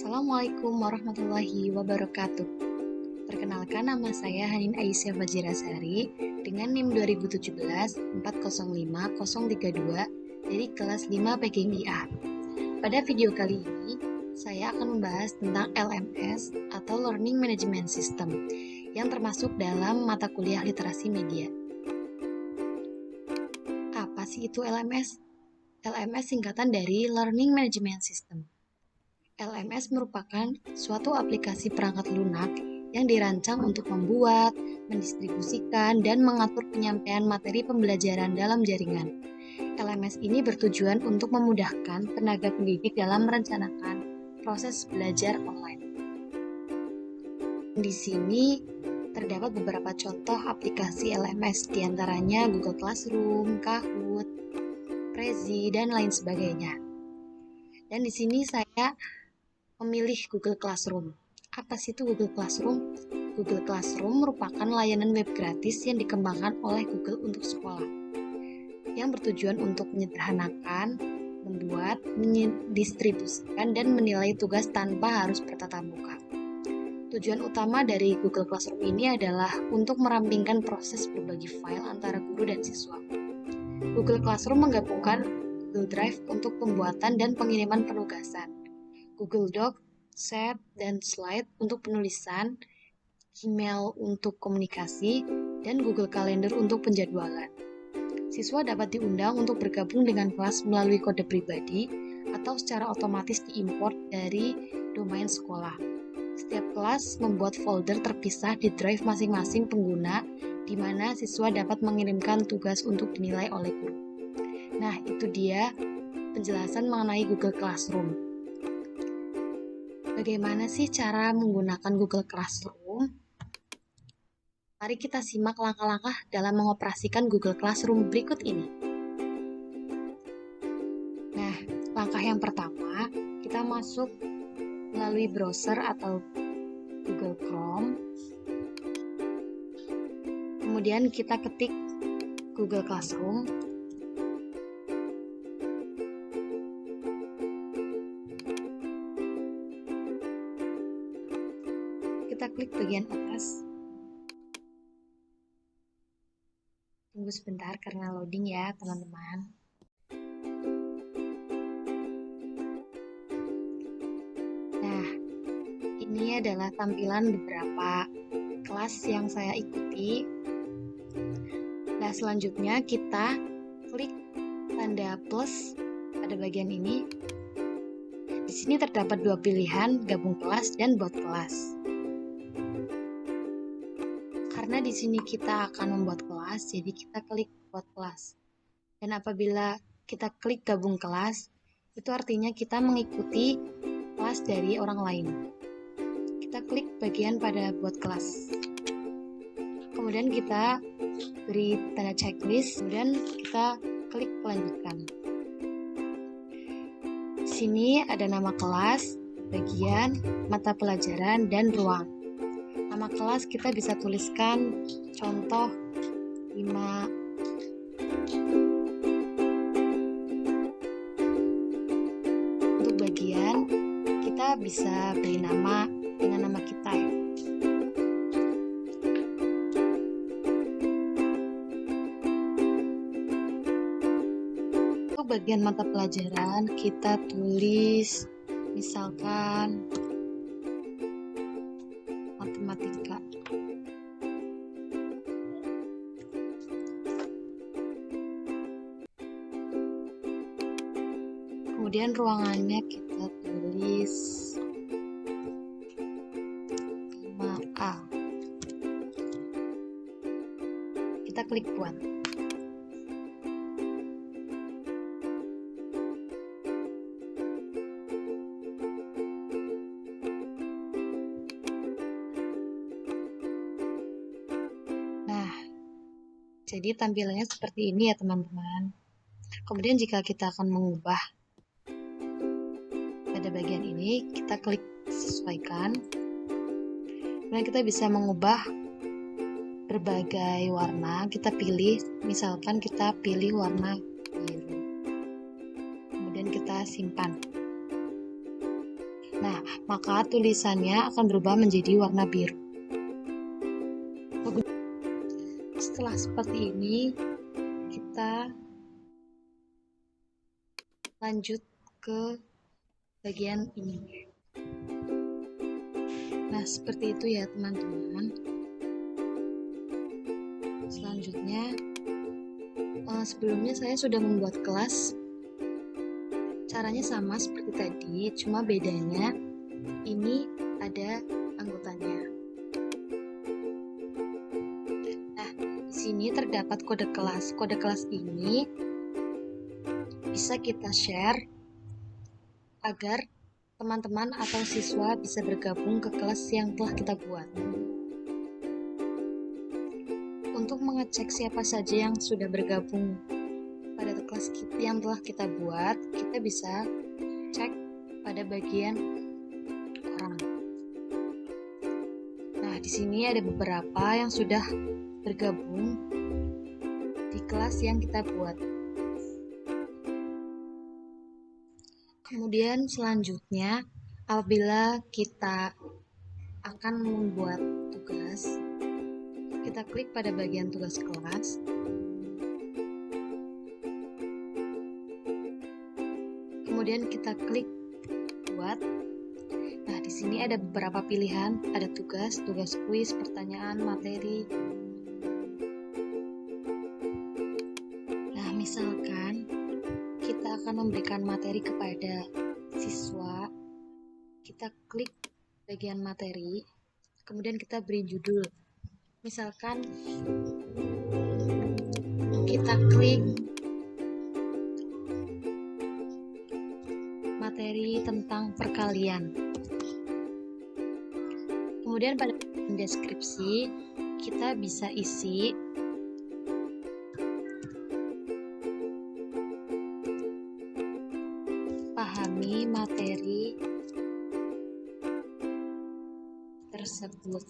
Assalamualaikum warahmatullahi wabarakatuh. Perkenalkan, nama saya Hanin Aisyah Fajirasari dengan NIM 2017-405032 dari kelas 5 PGMIA. Pada video kali ini, saya akan membahas tentang LMS atau Learning Management System yang termasuk dalam mata kuliah literasi media. Apa sih itu LMS? LMS singkatan dari Learning Management System. LMS merupakan suatu aplikasi perangkat lunak yang dirancang untuk membuat, mendistribusikan, dan mengatur penyampaian materi pembelajaran dalam jaringan. LMS ini bertujuan untuk memudahkan tenaga pendidik dalam merencanakan proses belajar online. Di sini terdapat beberapa contoh aplikasi LMS, diantaranya Google Classroom, Kahoot, Prezi, dan lain sebagainya. Dan di sini saya memilih Google Classroom. Apa sih itu Google Classroom? Google Classroom merupakan layanan web gratis yang dikembangkan oleh Google untuk sekolah, yang bertujuan untuk menyederhanakan, membuat, mendistribusikan, dan menilai tugas tanpa harus bertatap muka. Tujuan utama dari Google Classroom ini adalah untuk merampingkan proses berbagi file antara guru dan siswa. Google Classroom menggabungkan Google Drive untuk pembuatan dan pengiriman penugasan, Google Doc, Chat, dan Slide untuk penulisan, email untuk komunikasi, dan Google Calendar untuk penjadwalan. Siswa dapat diundang untuk bergabung dengan kelas melalui kode pribadi atau secara otomatis diimport dari domain sekolah. Setiap kelas membuat folder terpisah di drive masing-masing pengguna, di mana siswa dapat mengirimkan tugas untuk dinilai oleh guru. Nah, itu dia penjelasan mengenai Google Classroom. Bagaimana sih cara menggunakan Google Classroom? Mari kita simak langkah-langkah dalam mengoperasikan Google Classroom berikut ini. Nah, langkah yang pertama, kita masuk melalui browser atau Google Chrome. Kemudian kita ketik Google Classroom. Kita klik bagian atas. Tunggu sebentar karena loading ya, teman-teman. Nah, ini adalah tampilan beberapa kelas yang saya ikuti. Nah, selanjutnya kita klik tanda plus pada bagian ini. Di sini terdapat dua pilihan, gabung kelas dan buat kelas. Karena di sini kita akan membuat kelas, jadi kita klik buat kelas. Dan apabila kita klik gabung kelas, itu artinya kita mengikuti kelas dari orang lain. Kita klik bagian pada buat kelas. Kemudian kita beri tanda checklist, kemudian kita klik lanjutkan. Di sini ada nama kelas, bagian, mata pelajaran, dan ruang. Nama kelas kita bisa tuliskan contoh 5. Untuk bagian, kita bisa beri nama dengan nama kita ya. Untuk bagian mata pelajaran, kita tulis misalkan matematika. Kemudian ruangannya kita tulis 5A. Kita klik buat. Jadi tampilannya seperti ini ya teman-teman. Kemudian jika kita akan mengubah pada bagian ini, kita klik sesuaikan. Kemudian kita bisa mengubah berbagai warna. Kita pilih, misalkan kita pilih warna biru. Kemudian kita simpan. Nah, maka tulisannya akan berubah menjadi warna biru. Setelah seperti ini, kita lanjut ke bagian ini. Nah, seperti itu ya teman-teman. Selanjutnya, sebelumnya saya sudah membuat kelas. Caranya sama seperti tadi, cuma bedanya ini ada anggotanya. Nah, di sini terdapat kode kelas. Kode kelas ini bisa kita share agar teman-teman atau siswa bisa bergabung ke kelas yang telah kita buat. Untuk mengecek siapa saja yang sudah bergabung pada kelas yang telah kita buat, kita bisa cek pada bagian orang. Nah, di sini ada beberapa yang sudah bergabung di kelas yang kita buat. Kemudian selanjutnya, apabila kita akan membuat tugas, kita klik pada bagian tugas kelas. Kemudian kita klik buat. Nah, di sini ada beberapa pilihan, ada tugas, tugas kuis, pertanyaan, materi. Nah, misalkan kita akan memberikan materi kepada siswa, kita klik bagian materi, kemudian kita beri judul. Misalkan kita klik materi tentang perkalian. Kemudian pada deskripsi kita bisa isi pahami materi tersebut.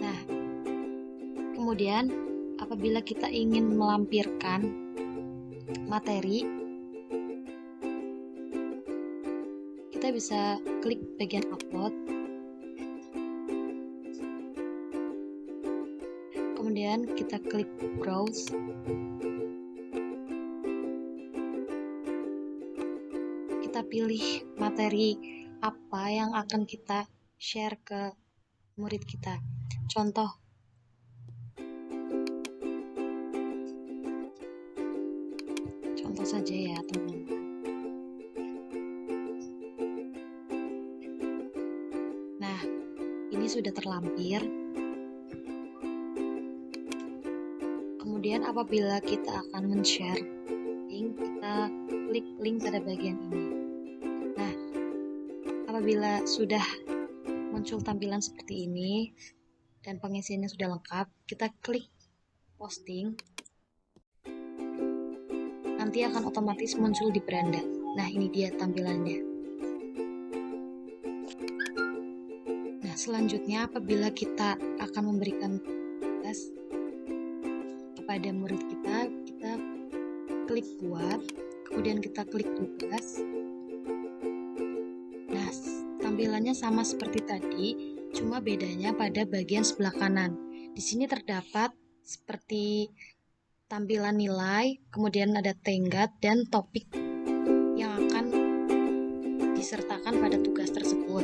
Nah, kemudian apabila kita ingin melampirkan materi, kita bisa klik bagian upload, kemudian kita klik browse, kita pilih materi apa yang akan kita share ke murid kita. Contoh saja ya teman-teman. Nah, ini sudah terlampir. Kemudian apabila kita akan men-share link, kita klik link pada bagian ini. Nah, apabila sudah muncul tampilan seperti ini dan pengisiannya sudah lengkap, kita klik posting. Nanti akan otomatis muncul di beranda. Nah, ini dia tampilannya. Nah, selanjutnya apabila kita akan memberikan tugas kepada murid kita, kita klik buat, kemudian kita klik tugas. Nah, tampilannya sama seperti tadi, cuma bedanya pada bagian sebelah kanan. Di sini terdapat seperti tampilan nilai, kemudian ada tenggat dan topik yang akan disertakan pada tugas tersebut.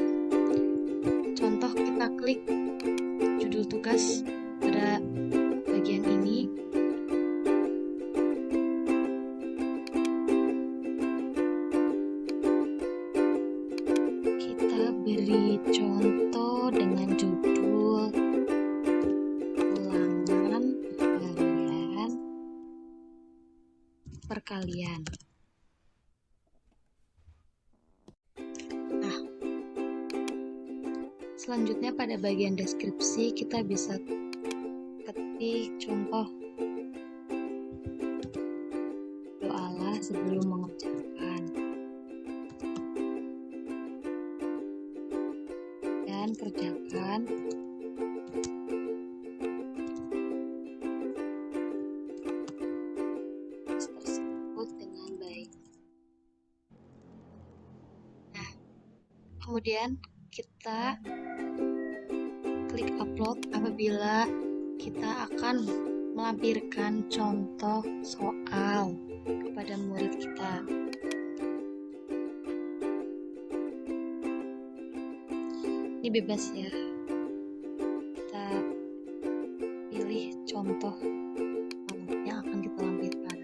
Contoh, kita klik judul tugas pada bagian ini. Kita beri contoh dengan judul ulangan perkalian. Nah, selanjutnya pada bagian deskripsi kita bisa ketik contoh doalah sebelum mengerjakan dan kerjakan tersebut Kemudian kita klik upload apabila kita akan melampirkan contoh soal kepada murid kita. Ini bebas ya, kita pilih contoh yang akan kita lampirkan.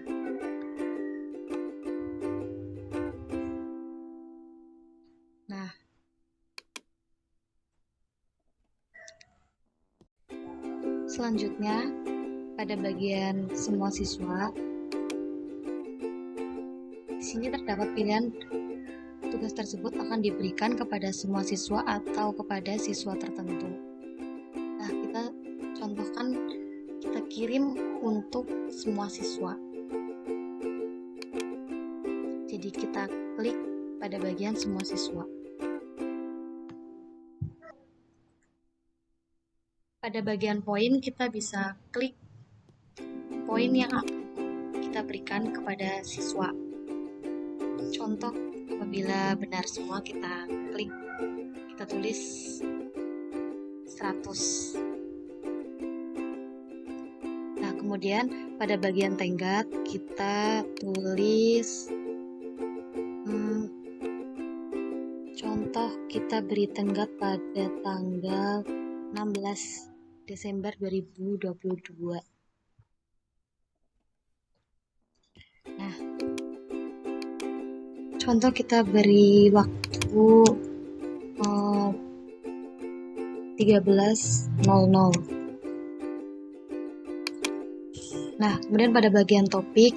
Nah, selanjutnya pada bagian semua siswa, di sini terdapat pilihan tugas tersebut akan diberikan kepada semua siswa atau kepada siswa tertentu. Nah, kita contohkan, kita kirim untuk semua siswa. Jadi kita klik pada bagian semua siswa. Pada bagian poin kita bisa klik poin yang akan kita berikan kepada siswa. Contoh, apabila benar semua kita klik, kita tulis 100. Nah, kemudian pada bagian tenggat kita tulis contoh, kita beri tenggat pada tanggal 16 Desember 2022. Nah, contoh kita beri waktu 13.00. Nah, kemudian pada bagian topik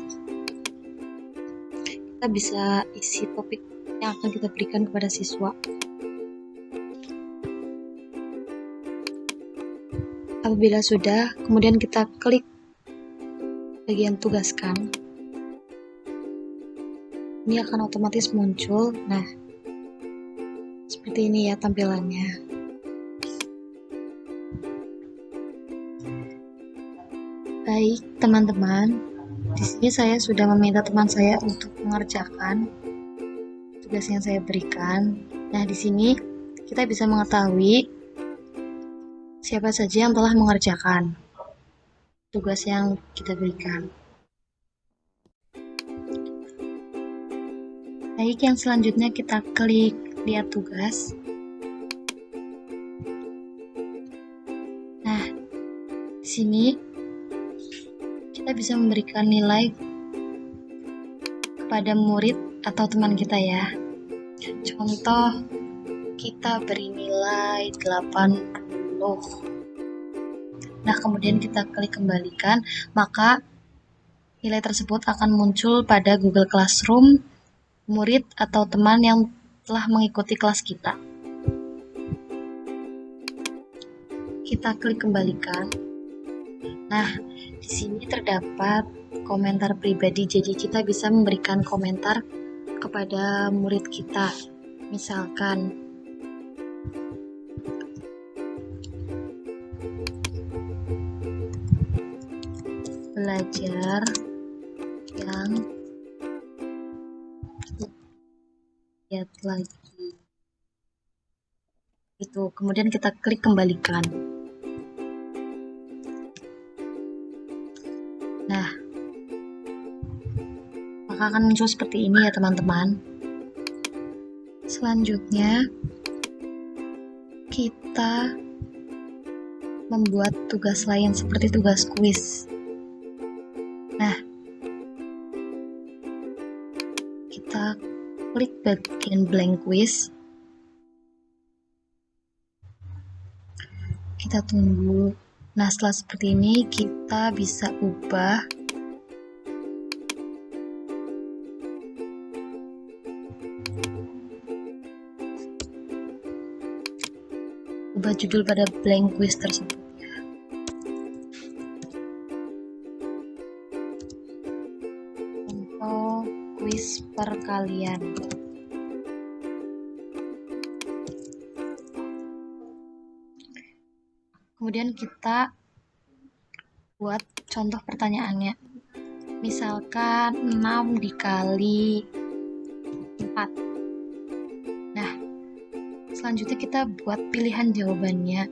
kita bisa isi topik yang akan kita berikan kepada siswa. Apabila sudah, kemudian kita klik bagian tugaskan. Ini akan otomatis muncul. Nah, seperti ini ya tampilannya. Baik, teman-teman. Di sini saya sudah meminta teman saya untuk mengerjakan tugas yang saya berikan. Nah, di sini kita bisa mengetahui siapa saja yang telah mengerjakan tugas yang kita berikan. Baik, yang selanjutnya kita klik lihat tugas. Nah, di sini kita bisa memberikan nilai kepada murid atau teman kita ya. Contoh, kita beri nilai 80. Nah, kemudian kita klik kembalikan, maka nilai tersebut akan muncul pada Google Classroom murid atau teman yang telah mengikuti kelas kita. Kita klik kembalikan. Nah, di sini terdapat komentar pribadi, jadi kita bisa memberikan komentar kepada murid kita. Misalkan, belajar yang lihat lagi. Itu, kemudian kita klik kembalikan. Nah, maka akan muncul seperti ini ya teman-teman. Selanjutnya, kita membuat tugas lain seperti tugas kuis. Nah, kita klik bagian blank quiz. Kita tunggu. Nah, setelah seperti ini kita bisa ubah judul pada blank quiz tersebut. Contoh kuis perkalian. Kemudian kita buat contoh pertanyaannya. Misalkan 6 dikali 4. Nah, selanjutnya kita buat pilihan jawabannya.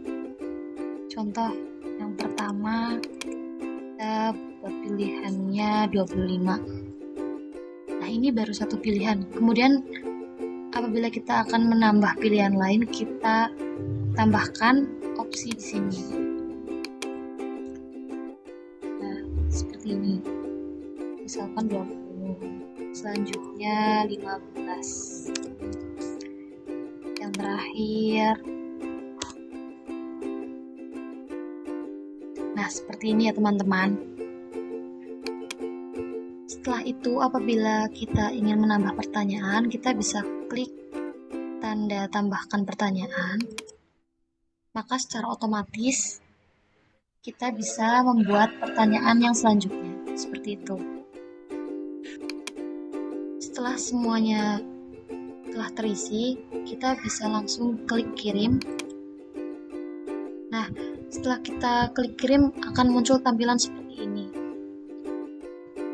Contoh yang pertama, kita buat pilihannya 25. Nah, ini baru satu pilihan. Kemudian apabila kita akan menambah pilihan lain, kita tambahkan opsi di sini. Nah, seperti ini. Misalkan 20. Selanjutnya 15. Yang terakhir. Nah, seperti ini ya teman-teman. Setelah itu, apabila kita ingin menambah pertanyaan, kita bisa klik tanda tambahkan pertanyaan. Maka secara otomatis kita bisa membuat pertanyaan yang selanjutnya. Seperti itu. Setelah semuanya telah terisi, kita bisa langsung klik kirim. Nah, setelah kita klik kirim akan muncul tampilan seperti ini.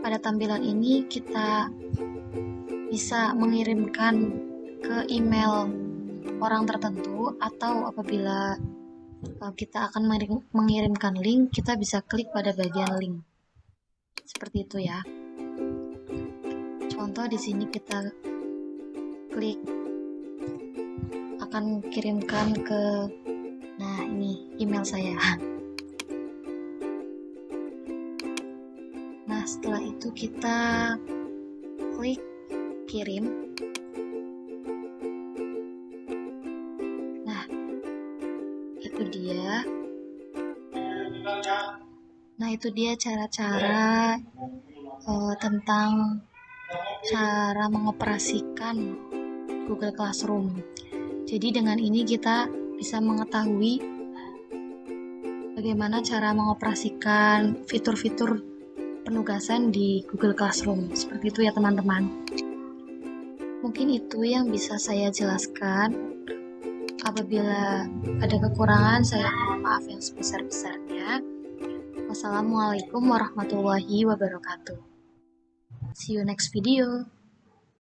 Pada tampilan ini kita bisa mengirimkan ke email orang tertentu, atau apabila kita akan mengirimkan link, kita bisa klik pada bagian link. Seperti itu ya. Contoh di sini kita klik akan kirimkan ke, nah ini email saya. Nah, setelah itu kita klik kirim. Nah, itu dia. Nah, itu dia cara-cara tentang cara mengoperasikan Google Classroom. Jadi dengan ini kita bisa mengetahui bagaimana cara mengoperasikan fitur-fitur penugasan di Google Classroom. Seperti itu ya teman-teman. Mungkin itu yang bisa saya jelaskan. Apabila ada kekurangan, saya mohon maaf yang sebesar-besarnya. Wassalamualaikum warahmatullahi wabarakatuh. See you next video.